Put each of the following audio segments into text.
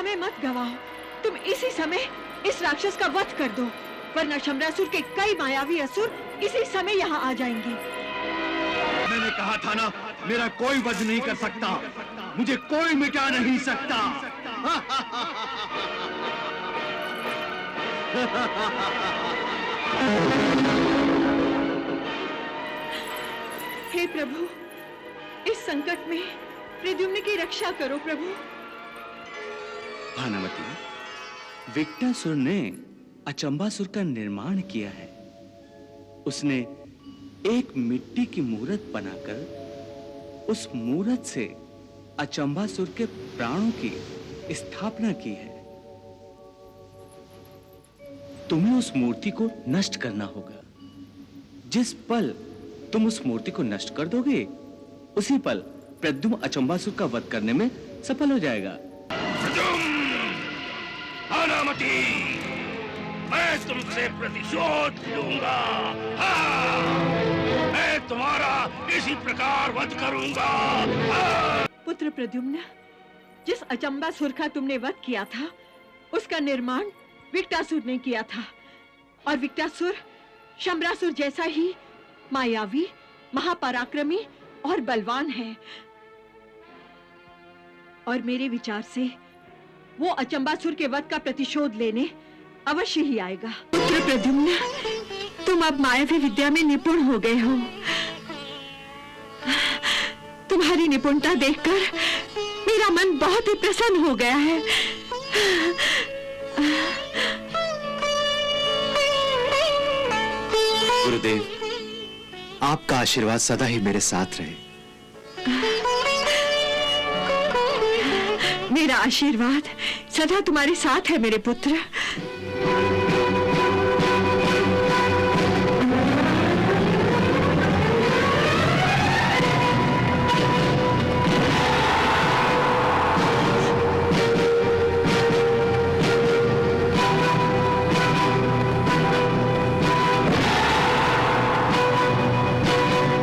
समय मत गवाओ। तुम इसी समय इस राक्षस का वध कर दो, वरना शंबरासुर के कई मायावी असुर इसी समय यहाँ आ जाएंगे। मैंने कहा था ना, मेरा कोई वध नहीं कर सकता, मुझे कोई मिटा नहीं सकता। हे प्रभु, इस संकट में प्रद्युम्न की रक्षा करो प्रभु। भानुमति, विकटासुर ने अचंबासुर का निर्माण किया है। उसने एक मिट्टी की मूर्त बनाकर उस मूर्त से अचंबासुर के प्राणों की स्थापना की है। तुम्हें उस मूर्ति को नष्ट करना होगा। जिस पल तुम उस मूर्ति को नष्ट कर दोगे, उसी पल प्रद्युम्न अचंबासुर का वध करने में सफल हो जाएगा। भानुमति, मैं तुमसे प्रतिशोध लूंगा। मैं तुम्हारा इसी प्रकार वध करूंगा। पुत्र प्रद्युम्न, जिस अचंबासुर का तुमने वध किया था, उसका निर्माण विकटासुर ने किया था, और विकटासुर शंबरासुर जैसा ही मायावी, महापराक्रमी और बलवान है। और मेरे विचार से वो अचंबासुर के वध का प्रतिशोध लेने अवश्य ही आएगा। पुत्र प्रद्युम्न, तुम अब मायावी विद्या में निपुण हो गए हो। तुम्हारी निपुणता देखकर मेरा मन बहुत ही प्रसन्न हो गया है। गुरुदेव, आपका आशीर्वाद सदा ही मेरे साथ रहे। मेरा आशीर्वाद सदा तुम्हारे साथ है मेरे पुत्र।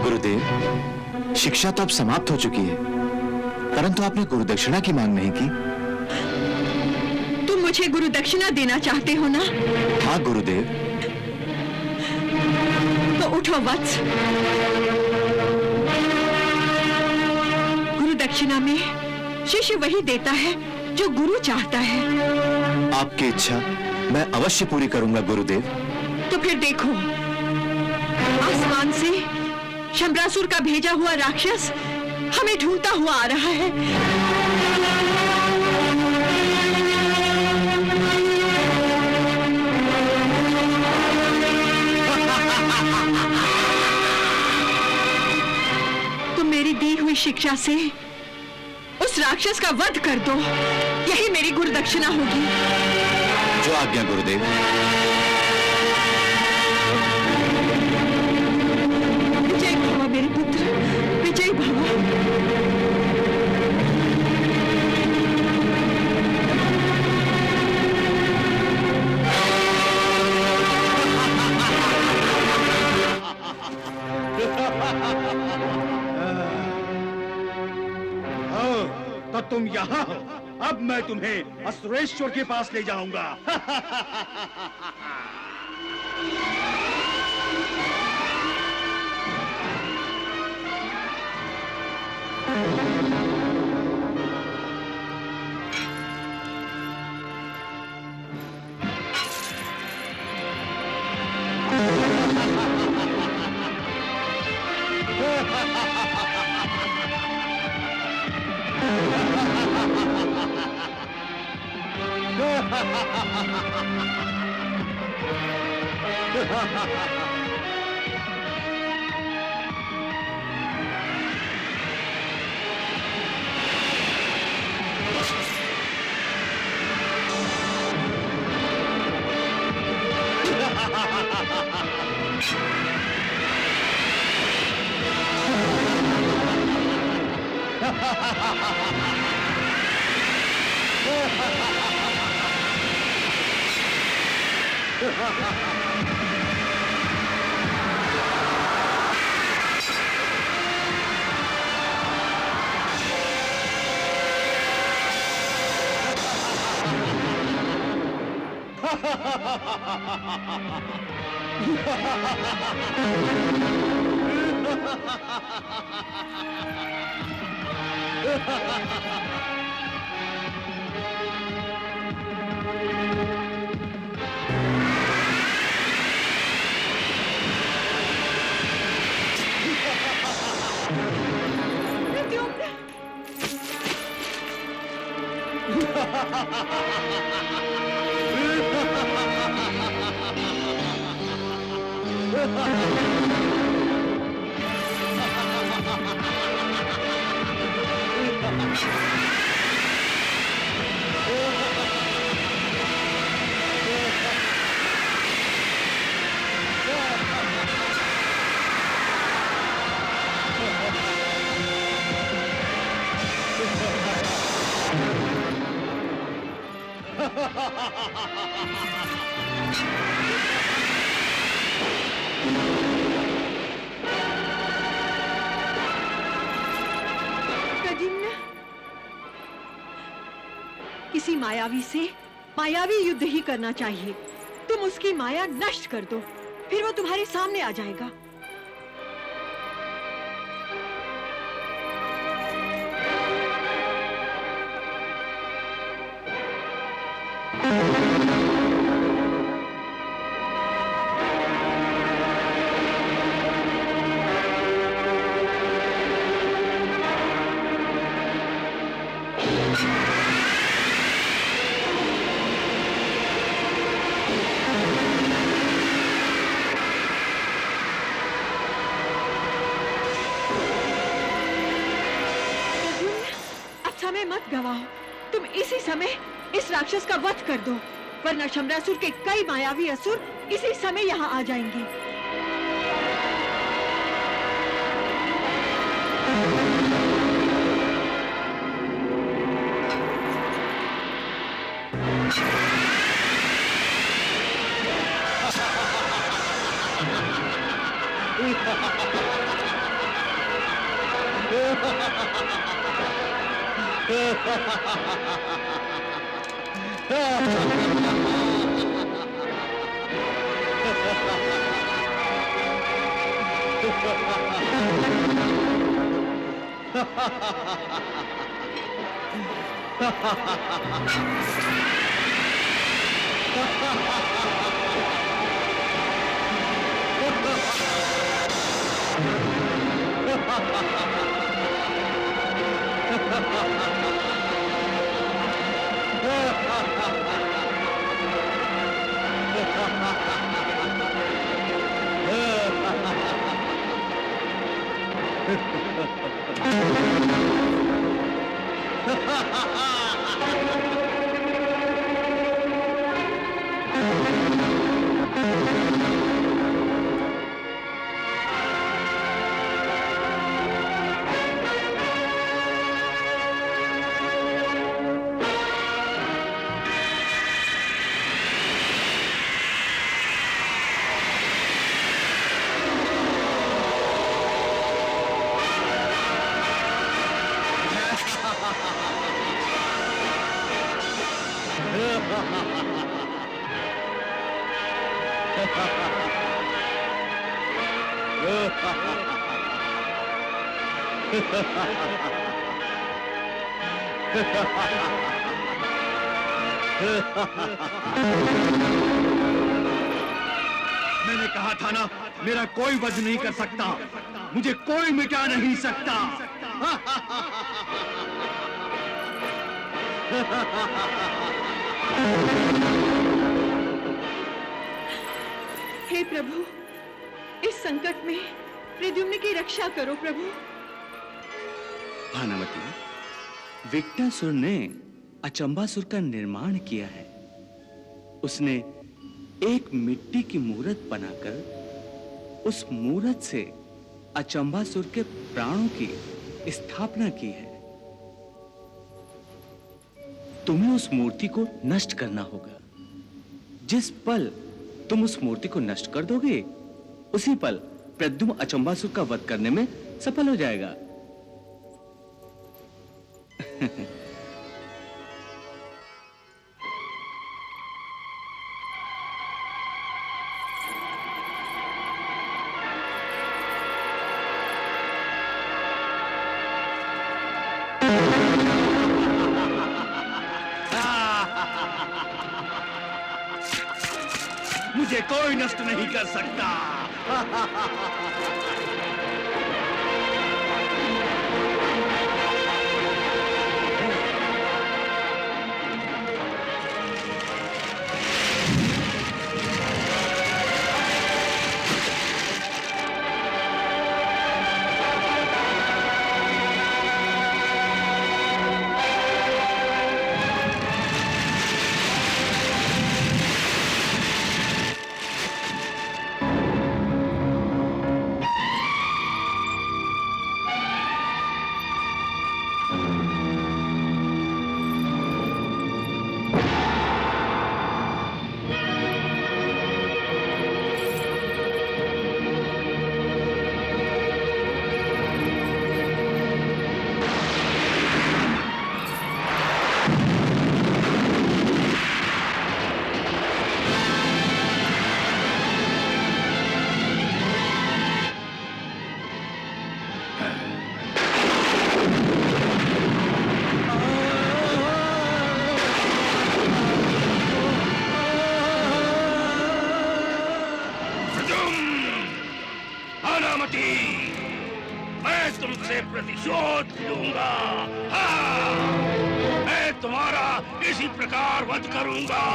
गुरुदेव, शिक्षा तो अब समाप्त हो चुकी है, परंतु आपने गुरुदक्षिणा की मांग नहीं की। तुम मुझे गुरुदक्षिणा देना चाहते हो ना? हाँ गुरुदेव। तो उठो वत्स। गुरुदक्षिणा में शिष्य वही देता है जो गुरु चाहता है। आपकी इच्छा मैं अवश्य पूरी करूंगा गुरुदेव। तो फिर देखो, आसमान से शंबरासुर का भेजा हुआ राक्षस हमें ढूंढता हुआ आ रहा है। तुम मेरी दी हुई शिक्षा से उस राक्षस का वध कर दो, यही मेरी गुरुदक्षिणा होगी। जो आज्ञा गुरुदेव। विजय भव मेरे पुत्र, विजय भव। तो तुम यहाँ हो, अब मैं तुम्हें असुरेश्वर के पास ले जाऊंगा। प्रद्युम्न! प्रद्युम्न! किसी मायावी से मायावी युद्ध ही करना चाहिए। तुम उसकी माया नष्ट कर दो, फिर वो तुम्हारे सामने आ जाएगा। समय मत गवाओ। तुम इसी समय इस राक्षस का वध कर दो, वरना शम्रासुर के कई मायावी असुर इसी समय यहाँ आ जाएंगे। मैंने कहा था ना, मेरा कोई वध नहीं कर सकता, मुझे कोई मिटा नहीं सकता। हे प्रभु, इस संकट में प्रद्युम्न की रक्षा करो प्रभु। भानुमति, विकटासुर ने अचंबासुर का निर्माण किया है। उसने एक मिट्टी की मूरत बनाकर उस मूरत से अचंबासुर के प्राणों की स्थापना की है। तुम्हें उस मूर्ति को नष्ट करना होगा। जिस पल तुम उस मूर्ति को नष्ट कर दोगे, उसी पल प्रद्युम्न अचंबासुर का वध करने में सफल हो जाएगा। मुझे कोई नष्ट नहीं कर सकता। मैं तुमसे प्रतिशोध लूंगा। हाँ, मैं तुम्हारा इसी प्रकार वध करूंगा।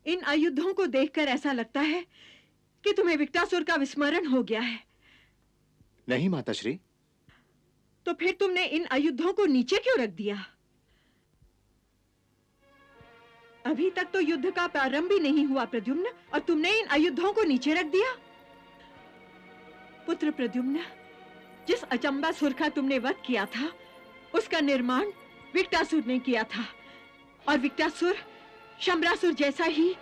इन आयुधों को देखकर ऐसा लगता है कि तुम्हें विक्टासुर का विस्मरण हो गया है। नहीं माताश्री। तो फिर तुमने इन आयुधों को नीचे क्यों रख दिया? अभी तक तो युद्ध का प्रारंभ भी नहीं हुआ प्रद्युम्न, और तुमने इन आयुधों को नीचे रख दिया। पुत्र प्रद्युम्न, जिस अचंबासुर का तुमने वध किया था, उसका निर्माण विक्टासुर ने किया था, और विक्टासुर शंबरासुर जैसा ही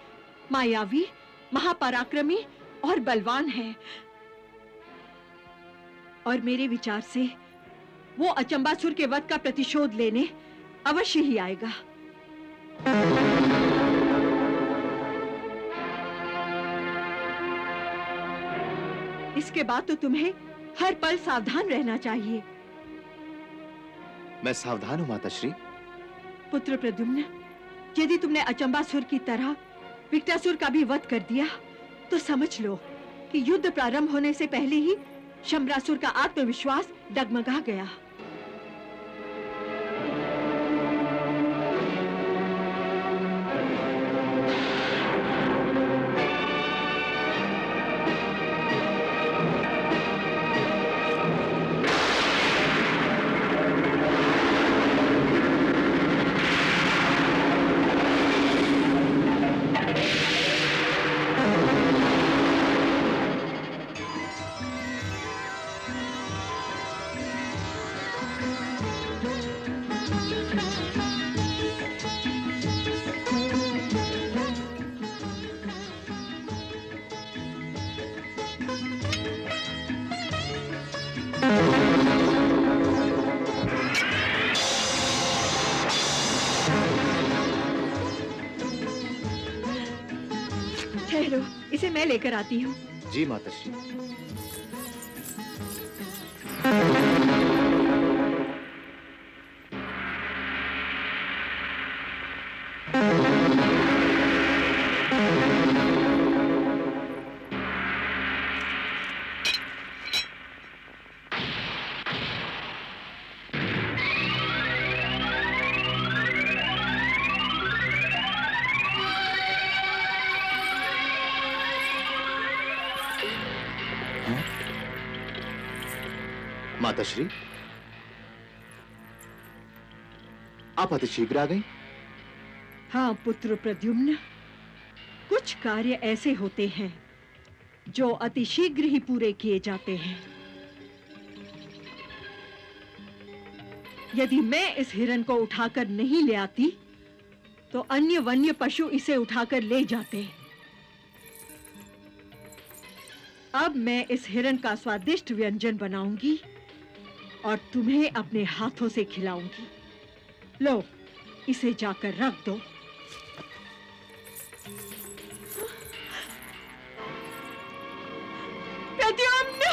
मायावी, महापराक्रमी और बलवान है। और मेरे विचार से वो अचंबासुर के वध का प्रतिशोध लेने अवश्य ही आएगा। इसके बाद तो तुम्हें हर पल सावधान रहना चाहिए। मैं सावधान हूं माताश्री। पुत्र प्रद्युम्न, यदि तुमने अचंबासुर की तरह विक्टासुर का भी वध कर दिया, तो समझ लो कि युद्ध प्रारंभ होने से पहले ही शंबरासुर का आत्मविश्वास डगमगा गया। ठहरो, इसे मैं लेकर आती हूँ। जी माताश्री। माताश्री, आप अति शीघ्र आ गई। हाँ पुत्र प्रद्युम्न, कुछ कार्य ऐसे होते हैं जो अति शीघ्र ही पूरे किए जाते हैं। यदि मैं इस हिरण को उठाकर नहीं ले आती, तो अन्य वन्य पशु इसे उठाकर ले जाते। अब मैं इस हिरण का स्वादिष्ट व्यंजन बनाऊंगी और तुम्हें अपने हाथों से खिलाऊंगी। लो, इसे जाकर रख दो। प्रद्युम्न!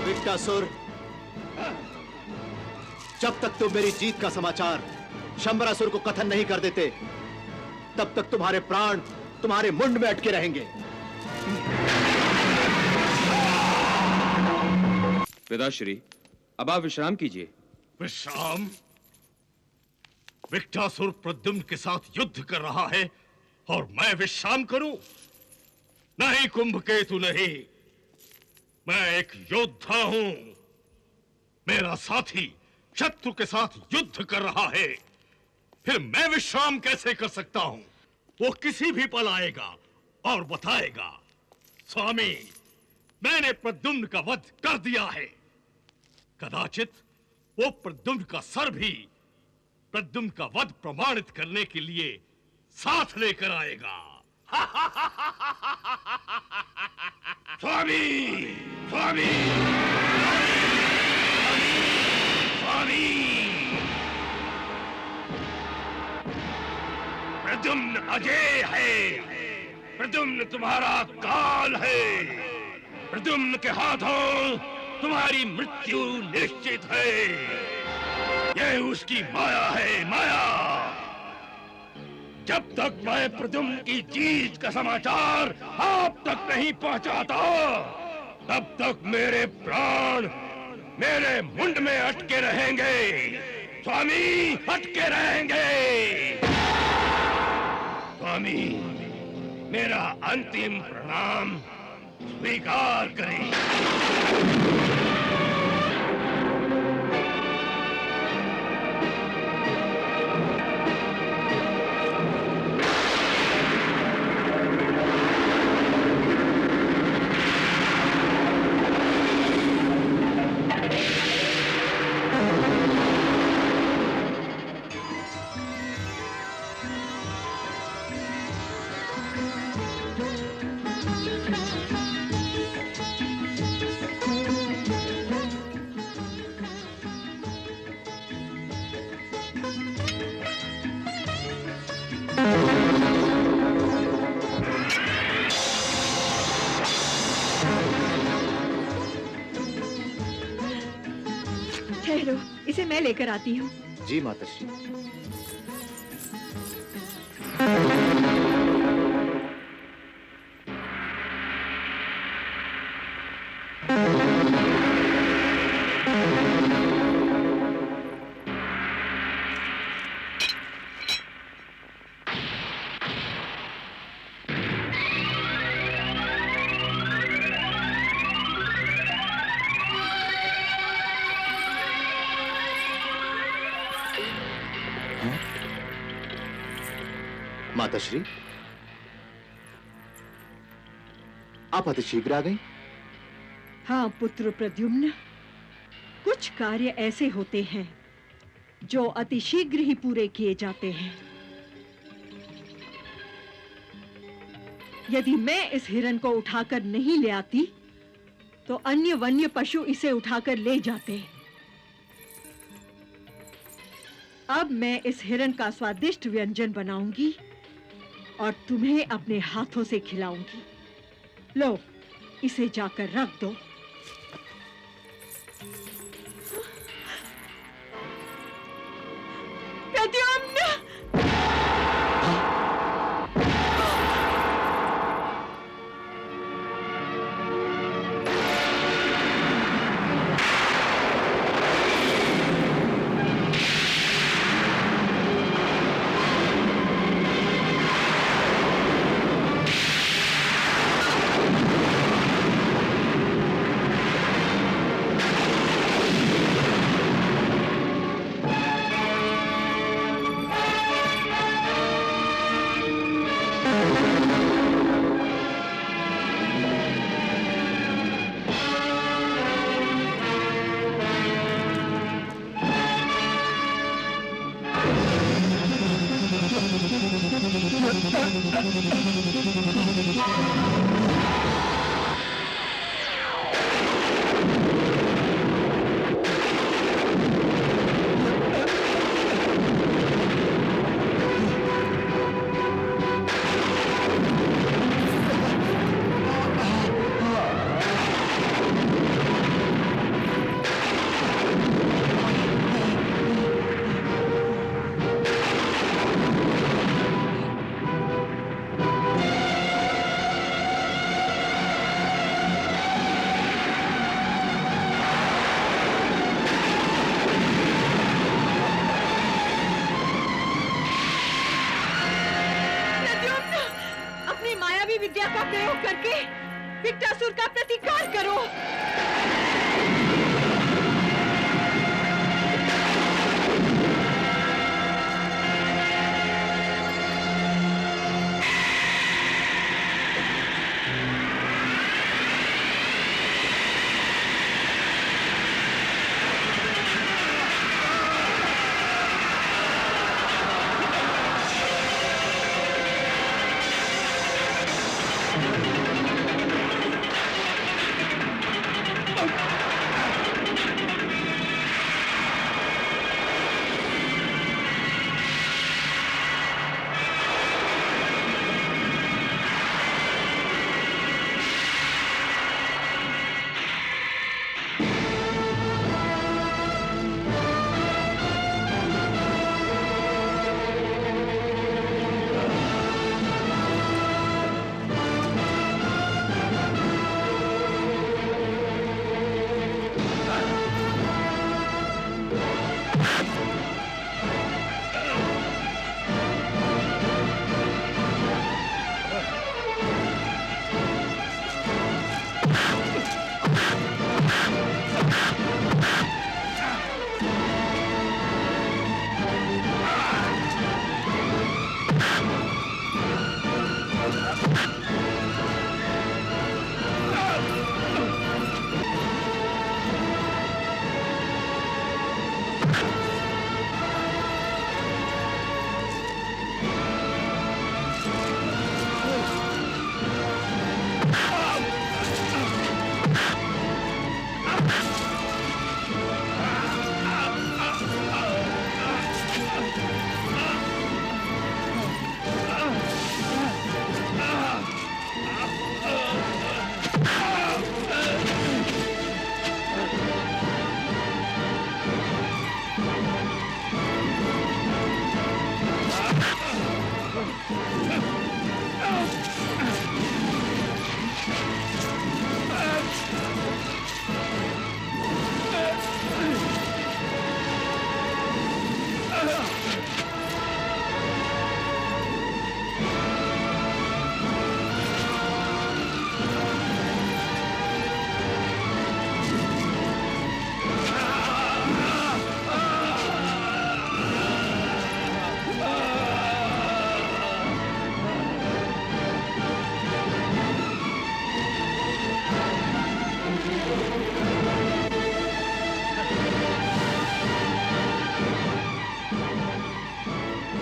विक्टासुर, जब तक तुम मेरी जीत का समाचार शंबरासुर को कथन नहीं कर देते, तब तक तुम्हारे प्राण तुम्हारे मुंड में अटके रहेंगे। पिताश्री, अब आप विश्राम कीजिए। विश्राम? विक्टासुर प्रद्युम्न के साथ युद्ध कर रहा है और मैं विश्राम करूं? नहीं कुंभकेतु, नहीं। मैं एक योद्धा हूं। मेरा साथी शत्रु के साथ युद्ध कर रहा है, फिर मैं विश्राम कैसे कर सकता हूं? वो किसी भी पल आएगा और बताएगा, स्वामी, मैंने प्रद्युम्न का वध कर दिया है। कदाचित वो प्रद्युम्न का सर भी प्रद्युम्न का वध प्रमाणित करने के लिए साथ लेकर आएगा। स्वामी, स्वामी, स्वामी, प्रद्युम्न अजय है। प्रद्युम्न तुम्हारा काल है। प्रद्युम्न के हाथों तुम्हारी मृत्यु निश्चित है। यह उसकी माया है, माया। जब तक मैं प्रद्युम्न की जीत का समाचार आप तक नहीं पहुंचाता, तब तक मेरे प्राण मेरे मुंड में अटके रहेंगे। स्वामी, अटके रहेंगे। स्वामी, मेरा अंतिम प्रणाम स्वीकार करें। ठहरो, इसे मैं लेकर आती हूँ। जी माताश्री। माताश्री, आप अति शीघ्र आ गई। हाँ पुत्र प्रद्युम्न, कुछ कार्य ऐसे होते हैं जो अति शीघ्र ही पूरे किए जाते हैं। यदि मैं इस हिरण को उठाकर नहीं ले आती, तो अन्य वन्य पशु इसे उठाकर ले जाते। अब मैं इस हिरण का स्वादिष्ट व्यंजन बनाऊंगी और तुम्हें अपने हाथों से खिलाऊंगी। लो, इसे जाकर रख दो। प्रद्युम्न! करके विक्टासुर का प्रतिकार करो।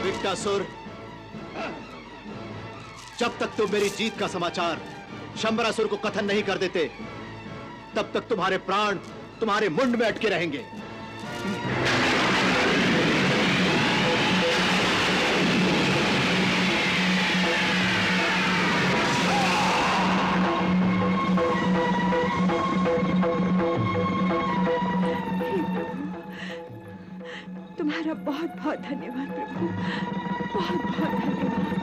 विक्टासुर, जब तक तुम मेरी जीत का समाचार शंबरासुर को कथन नहीं कर देते, तब तक तुम्हारे प्राण तुम्हारे मुंड में अटके रहेंगे। तुम्हारा बहुत बहुत धन्यवाद प्रभु, बहुत बहुत धन्यवाद।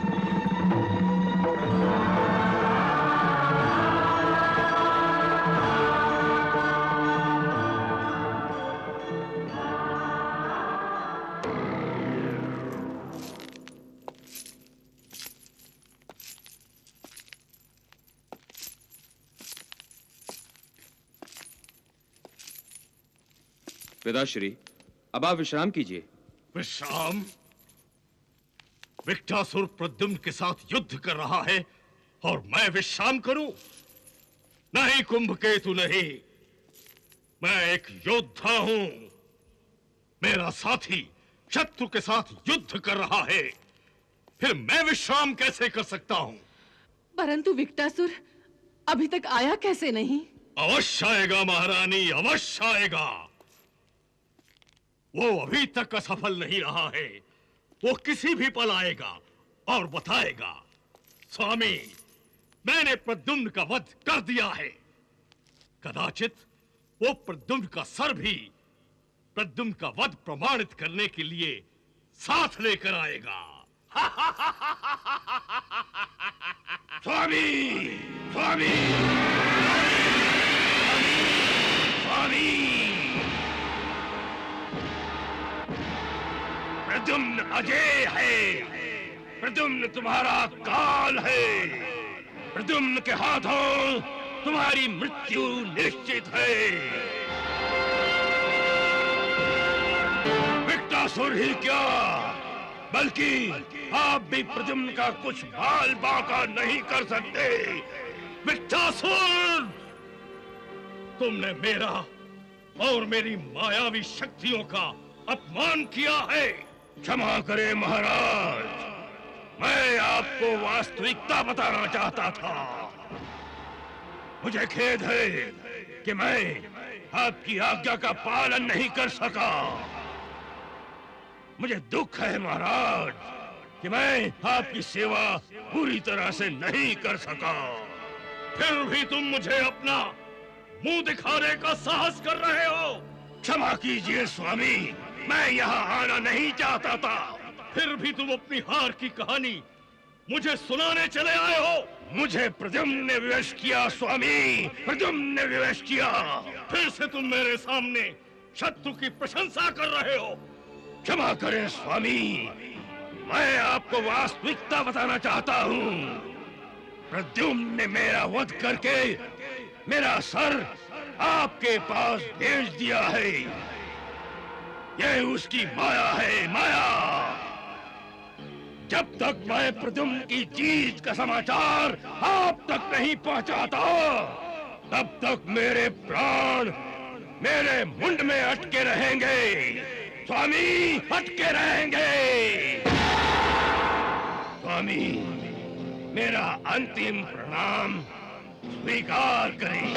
पिताश्री, अब आप विश्राम कीजिए। विश्राम? विक्टासुर प्रद्युम्न के साथ युद्ध कर रहा है और मैं विश्राम करूं? नहीं कुंभकेतु, नहीं। मैं एक योद्धा हूं। मेरा साथी शत्रु के साथ युद्ध कर रहा है, फिर मैं विश्राम कैसे कर सकता हूं? परंतु विक्टासुर अभी तक आया कैसे नहीं? अवश्य आएगा महारानी, अवश्य आएगा। वो अभी तक असफल नहीं रहा है। वो किसी भी पल आएगा और बताएगा, स्वामी, मैंने प्रद्युम्न का वध कर दिया है। कदाचित वो प्रद्युम्न का सर भी प्रद्युम्न का वध प्रमाणित करने के लिए साथ लेकर आएगा। स्वामी, स्वामी, स्वामी, प्रद्युम्न अजय है। प्रद्युम्न तुम्हारा काल है। प्रद्युम्न के हाथों तुम्हारी मृत्यु निश्चित है। विकटासुर ही क्या, बल्कि आप भी प्रद्युम्न का कुछ बाल बांका नहीं कर सकते। विकटासुर, तुमने मेरा और मेरी मायावी शक्तियों का अपमान किया है। क्षमा करें महाराज, मैं आपको वास्तविकता बताना चाहता था। मुझे खेद है कि मैं आपकी आज्ञा का पालन नहीं कर सका। मुझे दुख है महाराज कि मैं आपकी सेवा पूरी तरह से नहीं कर सका। फिर भी तुम मुझे अपना मुंह दिखाने का साहस कर रहे हो। क्षमा कीजिए स्वामी, मैं यहाँ आना नहीं चाहता था। फिर भी तुम अपनी हार की कहानी मुझे सुनाने चले आए हो। मुझे प्रद्युम्न ने विवश किया स्वामी, प्रद्युम्न ने विवश किया। फिर से तुम मेरे सामने शत्रु की प्रशंसा कर रहे हो। क्षमा करें स्वामी, मैं आपको वास्तविकता बताना चाहता हूँ। प्रद्युम्न ने मेरा वध करके मेरा सर आपके पास भेज दिया है। यह उसकी माया है, माया। जब तक मैं प्रद्युम्न की जीत का समाचार आप तक नहीं पहुंचाता, तब तक मेरे प्राण मेरे मुंड में अटके रहेंगे। स्वामी, अटके रहेंगे। स्वामी, मेरा अंतिम प्रणाम स्वीकार करें।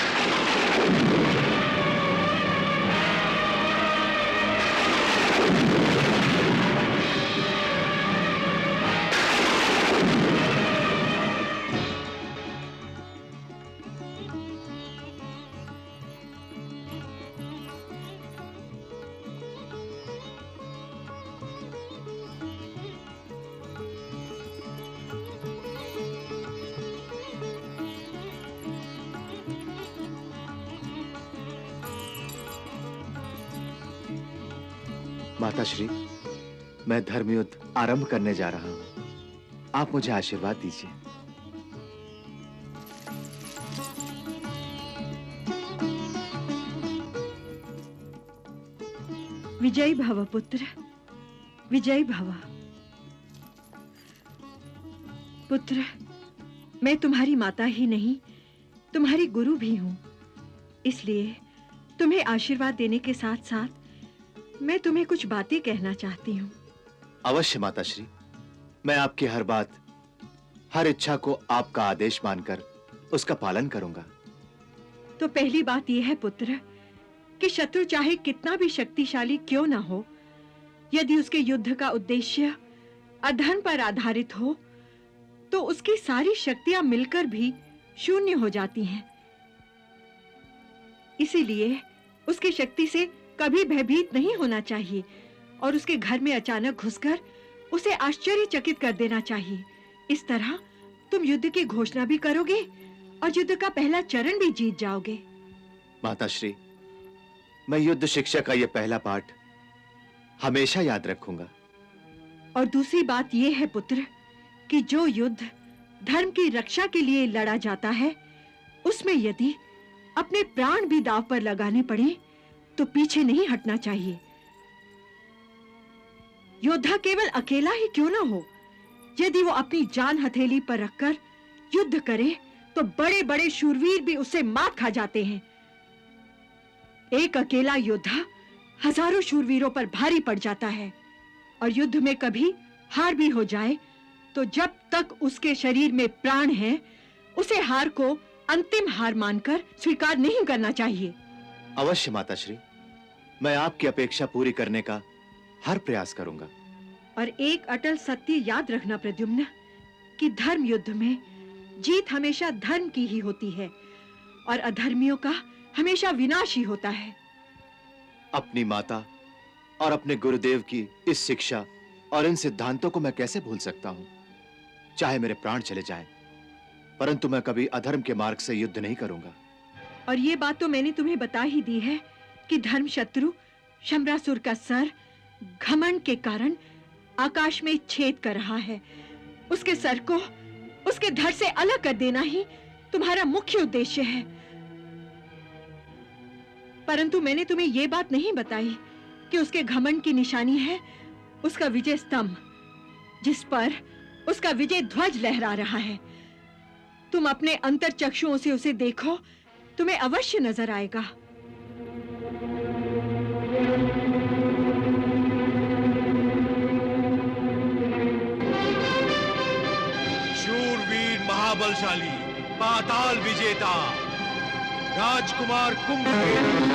माताश्री, मैं धर्मयुद्ध आरंभ करने जा रहा हूं। आप मुझे आशीर्वाद दीजिए। विजयी भव पुत्र, विजयी भव। पुत्र, मैं तुम्हारी माता ही नहीं, तुम्हारी गुरु भी हूं। इसलिए तुम्हें आशीर्वाद देने के साथ-साथ मैं तुम्हें कुछ बातें कहना चाहती हूँ। अवश्य माताश्री, मैं आपकी हर बात, हर इच्छा को आपका आदेश मानकर उसका पालन करूंगा। तो पहली बात यह है पुत्र कि शत्रु चाहे कितना भी शक्तिशाली क्यों ना हो, यदि उसके युद्ध का उद्देश्य अधर्म पर आधारित हो, तो उसकी सारी शक्तियां मिलकर भी शून्य हो जाती हैं। इसीलिए उसकी शक्ति से कभी भयभीत नहीं होना चाहिए और उसके घर में अचानक घुसकर उसे आश्चर्यचकित कर देना चाहिए। इस तरह तुम युद्ध की घोषणा भी करोगे और युद्ध का पहला चरण भी जीत जाओगे। माताश्री, मैं युद्ध शिक्षा का यह पहला पाठ हमेशा याद रखूंगा। और दूसरी बात यह है पुत्र कि जो युद्ध धर्म की रक्षा के लिए लड़ा जाता है, उसमें यदि अपने प्राण भी दांव पर लगाने पड़े तो पीछे नहीं हटना चाहिए। योद्धा केवल अकेला ही क्यों ना हो, यदि वो अपनी जान हथेली पर रखकर युद्ध करे तो बड़े-बड़े शूरवीर भी उससे मात खा जाते हैं। एक अकेला योद्धा हजारों शूरवीरों पर भारी पड़ जाता है और युद्ध में कभी हार भी हो जाए तो जब तक उसके शरीर में प्राण है, उसे हार को अंतिम हार मानकर स्वीकार नहीं करना चाहिए। अवश्य माताश्री, मैं आपकी अपेक्षा पूरी करने का हर प्रयास करूंगा। और एक अटल सत्य याद रखना प्रद्युम्न कि धर्म युद्ध में जीत हमेशा धर्म की ही होती है और अधर्मियों का हमेशा विनाश ही होता है। अपनी माता और अपने गुरुदेव की इस शिक्षा और इन सिद्धांतों को मैं कैसे भूल सकता हूं? चाहे मेरे प्राण चले जाएं, परंतु मैं कभी अधर्म के मार्ग से युद्ध नहीं करूंगा। और ये बात तो मैंने तुम्हें बता ही दी है कि धर्म शत्रु शंबरासुर का सर घमंड के कारण आकाश में छेद कर रहा है। उसके सर को उसके धड़ से अलग कर देना ही तुम्हारा मुख्य उद्देश्य है। परंतु मैंने तुम्हें यह बात नहीं बताई कि उसके घमंड की निशानी है उसका विजय स्तंभ, जिस पर उसका विजय ध्वज लहरा रहा है। तुम अपने अंतर चक्षुओं से उसे देखो, तुम्हें अवश्य नजर आएगा। शूरवीर महाबलशाली पाताल विजेता राजकुमार कुंभकेतु।